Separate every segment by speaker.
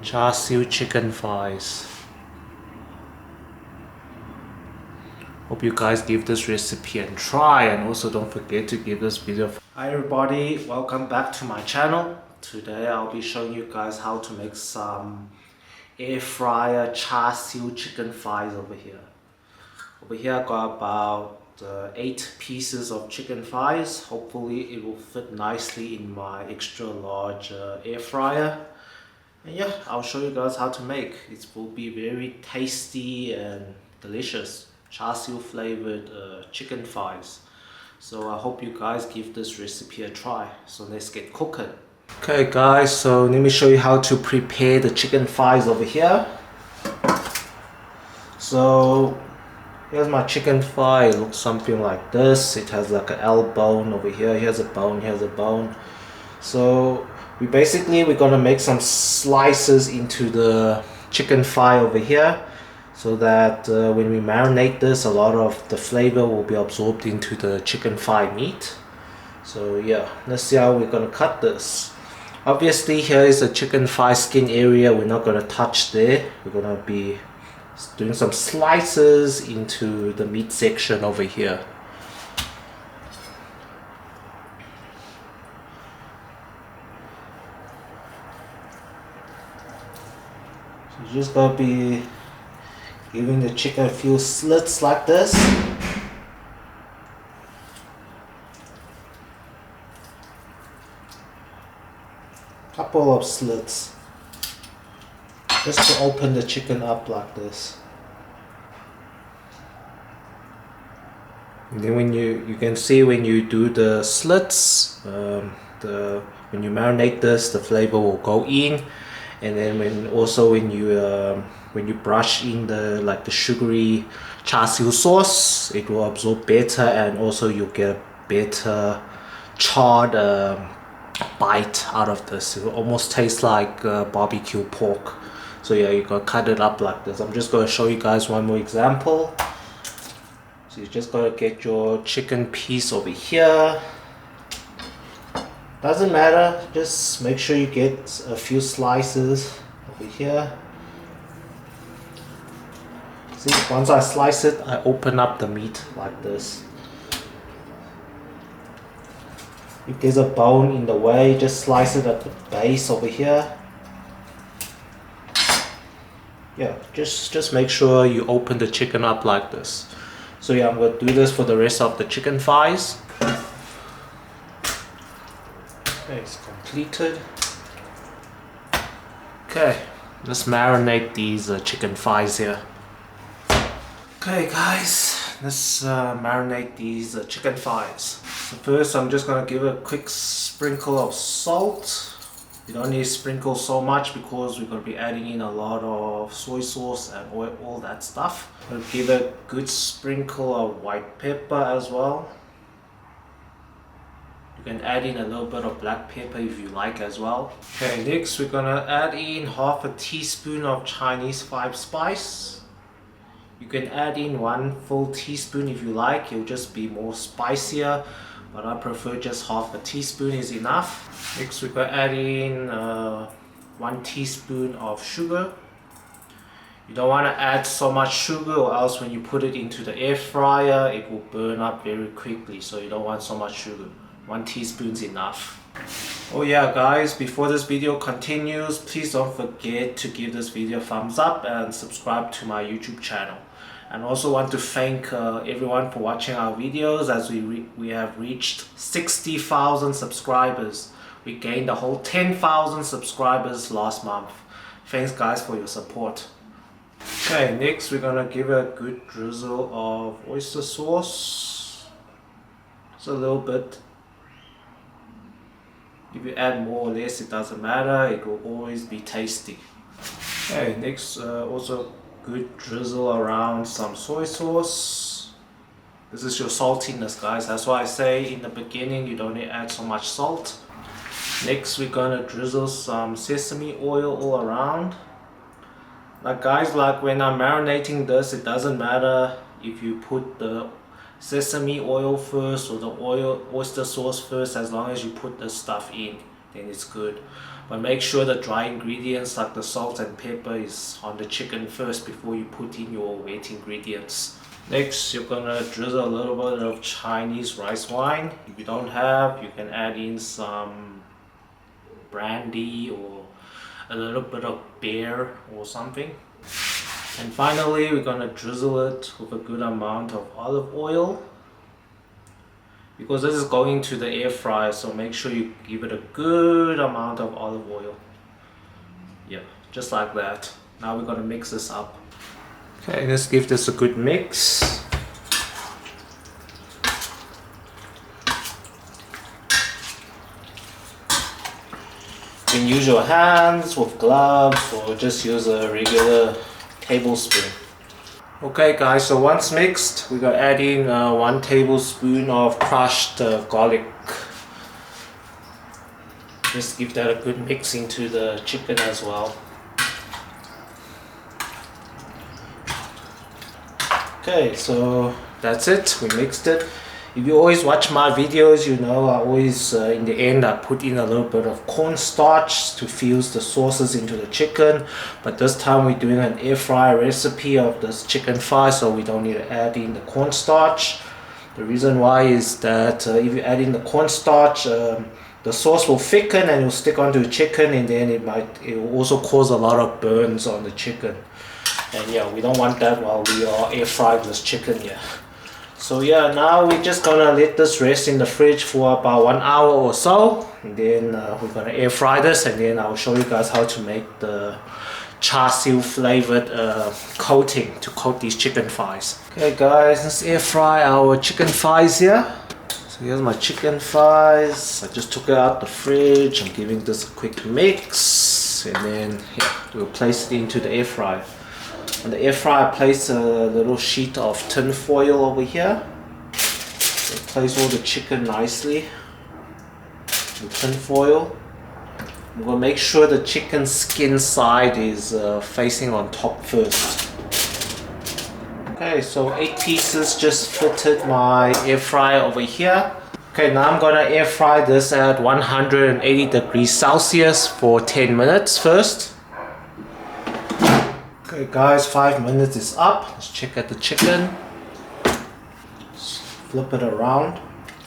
Speaker 1: Char Siu chicken thighs. Hope you guys give this recipe a try, and also don't forget to give this video. Hi everybody, welcome back to my channel. Today I'll be showing you guys how to make some air fryer Char Siu chicken thighs over here. Over here I got about 8 pieces of chicken thighs. Hopefully it will fit nicely in my extra large air fryer. And yeah, I'll show you guys how to make. It will be very tasty and delicious Char Siu flavored chicken thighs. So I hope you guys give this recipe a try. So let's get cooking. Okay guys, so let me show you how to prepare the chicken thighs over here. So here's my chicken thigh. It looks something like this. It has like an L bone over here. Here's a bone, here's a bone. So we're gonna make some slices into the chicken thigh over here, so that when we marinate this, a lot of the flavor will be absorbed into the chicken thigh meat. So yeah, let's see how we're gonna cut this. Obviously here is the chicken thigh skin area. We're not gonna touch there. We're gonna be doing some slices into the meat section over here. So you're just gonna be giving the chicken a few slits like this. Couple of slits, just to open the chicken up like this. And then when you can see when you do the slits, when you marinate this, the flavor will go in. And then when you brush in the sugary Char Siu sauce, it will absorb better, and also you'll get a better charred bite out of this. It will almost taste like barbecue pork. So yeah, you gotta cut it up like this. I'm just gonna show you guys one more example. So you just gotta get your chicken piece over here. Doesn't matter, just make sure you get a few slices over here. See, once I slice it, I open up the meat like this. If there's a bone in the way, just slice it at the base over here. Yeah, just make sure you open the chicken up like this. So yeah, I'm going to do this for the rest of the chicken thighs. Okay, it's completed. Okay, let's marinate these chicken thighs here. Okay guys, let's marinate these chicken thighs. So first I'm just going to give a quick sprinkle of salt. You don't need to sprinkle so much because we're going to be adding in a lot of soy sauce and oil, all that stuff. I'll give a good sprinkle of white pepper as well. You can add in a little bit of black pepper if you like as well. Okay, next we're going to add in half a teaspoon of Chinese 5 spice. You can add in 1 full teaspoon if you like. It'll just be more spicier, but I prefer just half a teaspoon is enough. Next we're going to add in 1 teaspoon of sugar. You don't want to add so much sugar, or else when you put it into the air fryer it will burn up very quickly, so you don't want so much sugar. 1 teaspoon is enough. Oh yeah guys, before this video continues, please don't forget to give this video a thumbs up and subscribe to my YouTube channel. And also want to thank everyone for watching our videos, as we have reached 60,000 subscribers. We gained a whole 10,000 subscribers last month. Thanks guys for your support. Okay, next we're gonna give a good drizzle of oyster sauce. Just a little bit. If you add more or less, it doesn't matter, it will always be tasty. Okay, next also good drizzle around some soy sauce. This is your saltiness guys, that's why I say in the beginning you don't need to add so much salt. Next we're gonna drizzle some sesame oil all around. Like guys, like when I'm marinating this, it doesn't matter if you put the sesame oil first or the oyster sauce first, as long as you put the stuff in. then it's good. But make sure the dry ingredients like the salt and pepper is on the chicken first before you put in your wet ingredients. Next, you're gonna drizzle a little bit of Chinese rice wine. If you don't have, you can add in some brandy or a little bit of beer or something. And finally, we're gonna drizzle it with a good amount of olive oil. Because this is going to the air fryer, so make sure you give it a good amount of olive oil. Yeah, just like that. Now we're gonna mix this up. Okay, let's give this a good mix. You can use your hands with gloves or just use a regular tablespoon. Okay guys, so once mixed, we're gonna add in 1 tablespoon of crushed garlic. Just give that a good mix into the chicken as well. Okay, so that's it, we mixed it. If you always watch my videos, you know I always, in the end, I put in a little bit of cornstarch to fuse the sauces into the chicken. But this time we're doing an air fryer recipe of this chicken thigh, so we don't need to add in the cornstarch. The reason why is that if you add in the cornstarch, the sauce will thicken and it will stick onto the chicken, and then it will also cause a lot of burns on the chicken. And yeah, we don't want that while we are air frying this chicken here. So yeah, now we're just gonna let this rest in the fridge for about 1 hour or so, and then we're gonna air fry this, and then I'll show you guys how to make the char siu flavored coating to coat these chicken thighs. Okay guys, let's air fry our chicken thighs here. So here's my chicken thighs. I just took it out the fridge. I'm giving this a quick mix, and then yeah, we'll place it into the air fryer. On the air fryer, I place a little sheet of tin foil over here. So place all the chicken nicely with tin foil. I'm going to make sure the chicken skin side is facing on top first. Okay, so 8 pieces just fitted my air fryer over here. Okay, now I'm going to air fry this at 180 degrees Celsius for 10 minutes first. Okay guys, 5 minutes is up. Let's check at the chicken. Just flip it around.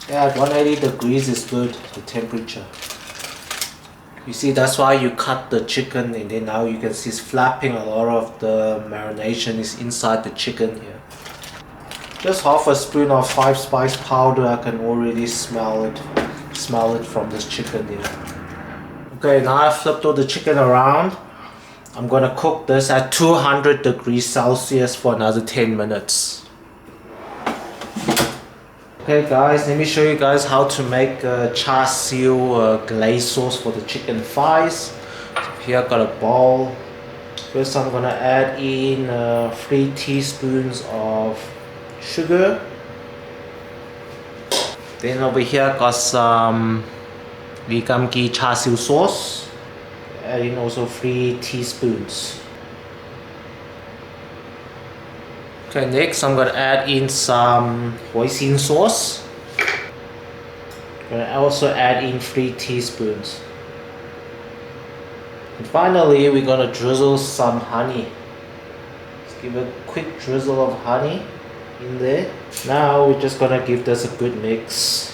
Speaker 1: Yeah, at 180 degrees is good, the temperature. You see, that's why you cut the chicken, and then now you can see it's flapping. A lot of the marination is inside the chicken here. Just half a spoon of 5 spice powder. I can already smell it from this chicken here. Okay, now I flipped all the chicken around. I'm gonna cook this at 200 degrees Celsius for another 10 minutes. Okay guys, let me show you guys how to make a char siu glaze sauce for the chicken thighs. So here I've got a bowl. First I'm gonna add in 3 teaspoons of sugar. Then over here I've got some BBQ Char Siu sauce. Add in also 3 teaspoons. Okay, next I'm gonna add in some hoisin sauce. Gonna also add in 3 teaspoons. And finally, we're gonna drizzle some honey. Let's give a quick drizzle of honey in there. Now we're just gonna give this a good mix.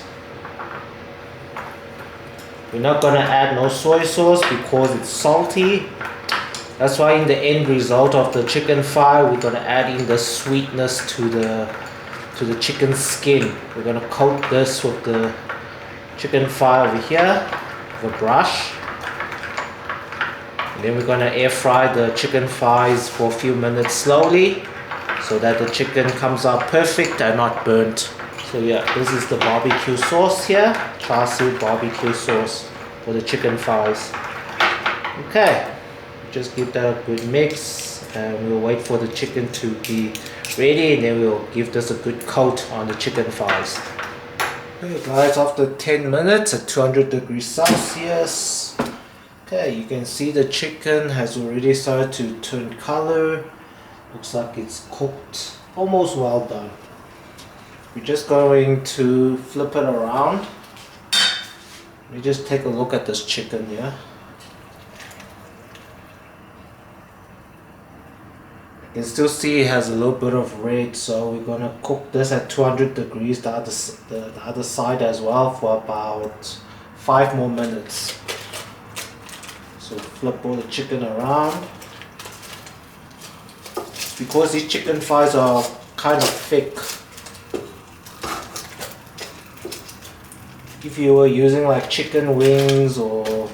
Speaker 1: We're not gonna add no soy sauce because it's salty. That's why in the end result of the chicken thigh, we're gonna add in the sweetness to the chicken skin. We're gonna coat this with the chicken thigh over here with a brush. And then we're gonna air fry the chicken thighs for a few minutes slowly, so that the chicken comes out perfect and not burnt. So yeah, this is the barbecue sauce here, char siu barbecue sauce for the chicken thighs. Okay, just give that a good mix, and we'll wait for the chicken to be ready, and then we'll give this a good coat on the chicken thighs. Okay guys, after 10 minutes at 200 degrees Celsius, okay, you can see the chicken has already started to turn color. Looks like it's cooked, almost well done. We're just going to flip it around. Let me just take a look at this chicken here. You can still see it has a little bit of red, so we're gonna cook this at 200 degrees the other side as well for about 5 more minutes. So flip all the chicken around. Because these chicken thighs are kind of thick, if you were using like chicken wings or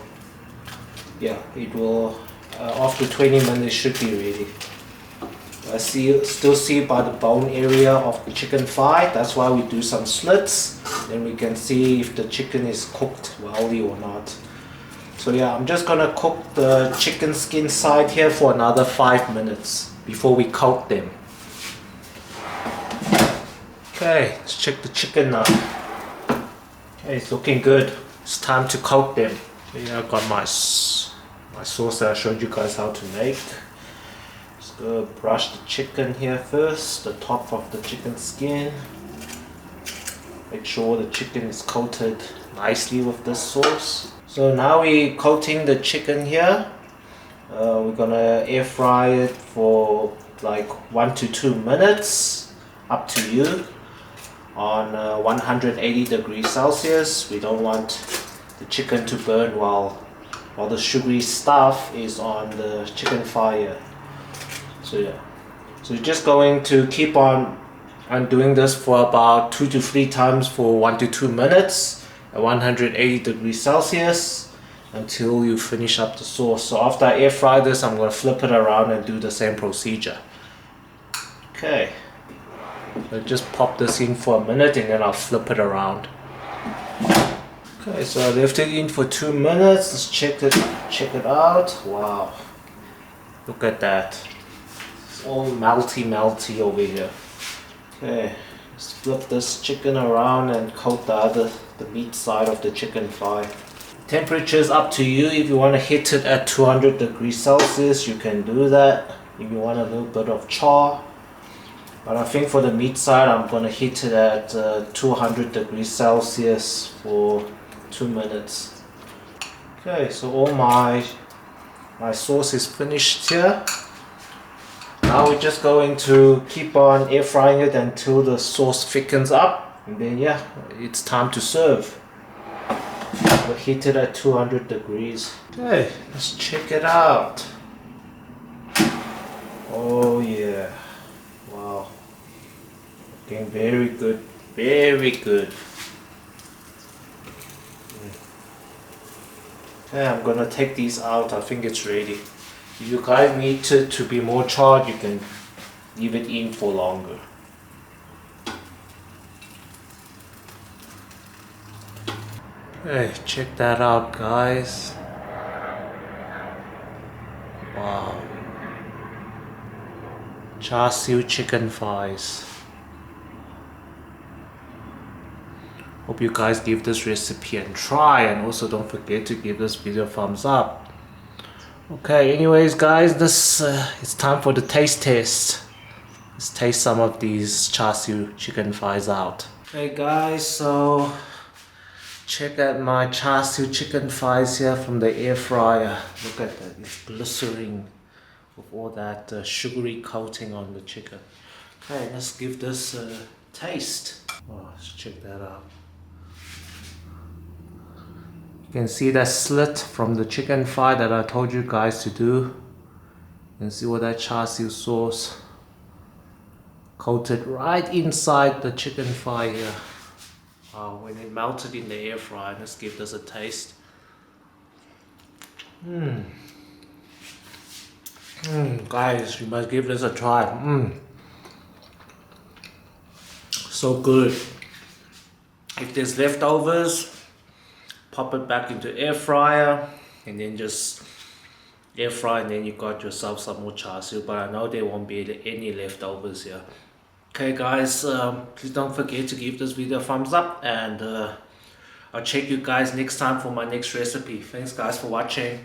Speaker 1: yeah, it will after 20 minutes should be ready. I still see by the bone area of the chicken thigh. That's why we do some slits, then we can see if the chicken is cooked wellly or not. So yeah, I'm just gonna cook the chicken skin side here for another 5 minutes before we coat them. Okay, let's check the chicken now. Okay, it's looking good. It's time to coat them. Here I've got my sauce that I showed you guys how to make. Just go brush the chicken here first, the top of the chicken skin. Make sure the chicken is coated nicely with this sauce. So now we're coating the chicken here. We're gonna air fry it for like 1 to 2 minutes, up to you, on 180 degrees Celsius. We don't want the chicken to burn while the sugary stuff is on the chicken fire. So yeah, so you're just going to keep on doing this for about 2 to 3 times for 1 to 2 minutes at 180 degrees Celsius until you finish up the sauce. So after I air fry this, I'm going to flip it around and do the same procedure. Okay, so just pop this in for a minute and then I'll flip it around. Okay, so I left it in for 2 minutes. Let's check it out. Wow, look at that. It's all melty over here. Okay, let's flip this chicken around and coat the meat side of the chicken thigh. Temperature is up to you. If you want to hit it at 200 degrees Celsius, you can do that. If you want a little bit of char. But I think for the meat side, I'm going to hit it at 200 degrees Celsius for 2 minutes. Okay, so all my sauce is finished here. Now we're just going to keep on air frying it until the sauce thickens up. And then yeah, it's time to serve. We'll heat it at 200 degrees. Okay, let's check it out. Oh yeah, wow, looking very good, very good. Okay, I'm gonna take these out. I think it's ready. If you guys need it to be more charred, you can leave it in for longer. Hey, check that out, guys. Wow. Char Siu chicken thighs. Hope you guys give this recipe a try, and also don't forget to give this video a thumbs up. Okay, anyways guys, it's time for the taste test. Let's taste some of these Char Siu chicken thighs out. Okay guys, so check out my Char Siu chicken thighs here from the air fryer. Look at that, it's blistering with all that sugary coating on the chicken. Okay, let's give this a taste. Oh, let's check that out. You can see that slit from the chicken thigh that I told you guys to do. You can see all that Char Siu sauce coated right inside the chicken thigh here. When it melted in the air fryer. Let's give this a taste. Guys, you must give this a try. So good. If there's leftovers, pop it back into air fryer and then just air fry, and then you got yourself some more Char Siu. But I know there won't be any leftovers here. Okay guys, please don't forget to give this video a thumbs up, and I'll check you guys next time for my next recipe. Thanks guys for watching.